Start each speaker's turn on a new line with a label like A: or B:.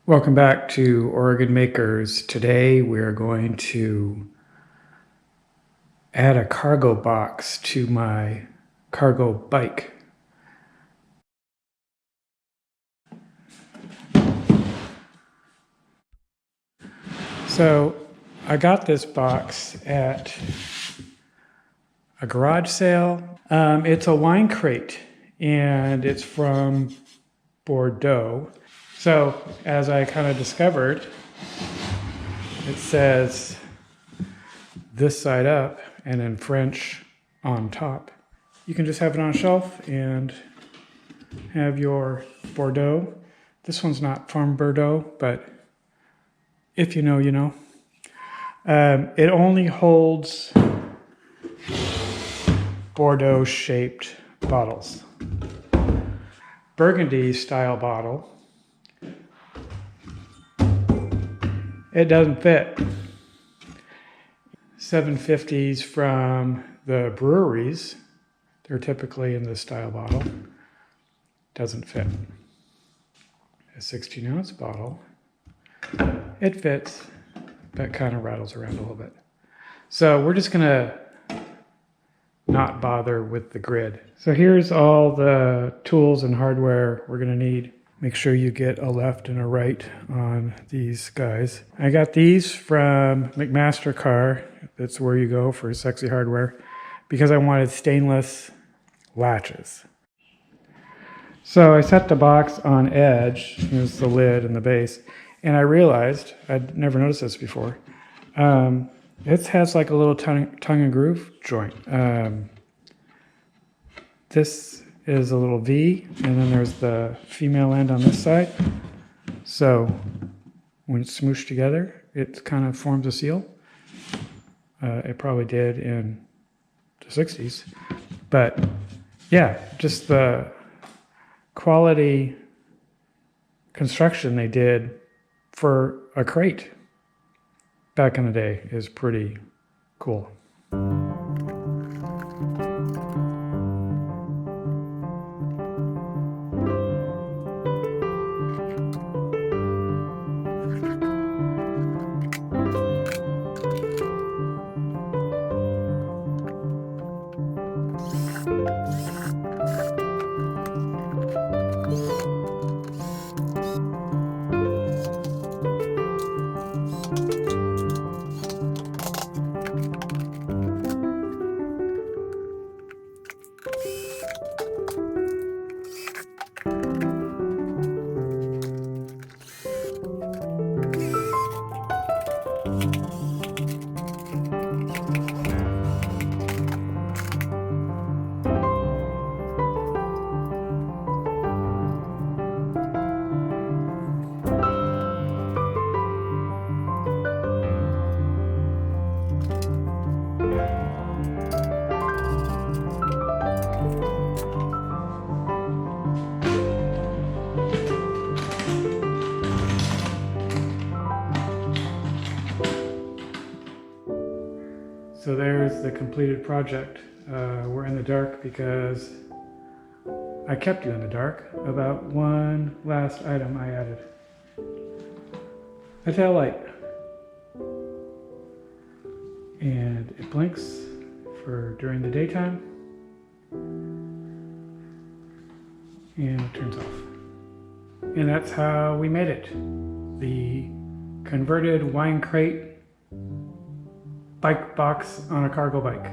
A: Welcome back to Oregon Makers. Today we're going to add a cargo box to my cargo bike. So I got this box at a garage sale. It's a wine crate and it's from Bordeaux. So as I kind of discovered, it says this side up and in French on top. You can just have it on a shelf and have your Bordeaux. This one's not from Bordeaux, but if you know, you know. It only holds Bordeaux shaped bottles. Burgundy style bottle. It doesn't fit. 750s from the breweries, they're typically in this style bottle. Doesn't fit. A 16-ounce bottle, it fits, but kind of rattles around a little bit. So we're just gonna not bother with the grid. So here's all the tools and hardware we're gonna need. Make sure you get a left and a right on these guys. I got these from McMaster-Carr. That's where you go for sexy hardware, because I wanted stainless latches. So I set the box on edge. Here's the lid and the base. And I realized, I'd never noticed this before, it has like a little tongue and groove joint. This is a little V, and then there's the female end on this side. So when it's smooshed together, it kind of forms a seal. It probably did in the 60s. But yeah, just the quality construction they did for a crate back in the day is pretty cool. So there's the completed project. We're in the dark because I kept you in the dark about one last item I added. A tail light. And it blinks for during the daytime. And it turns off. And that's how we made it. The converted wine crate bike box on a cargo bike.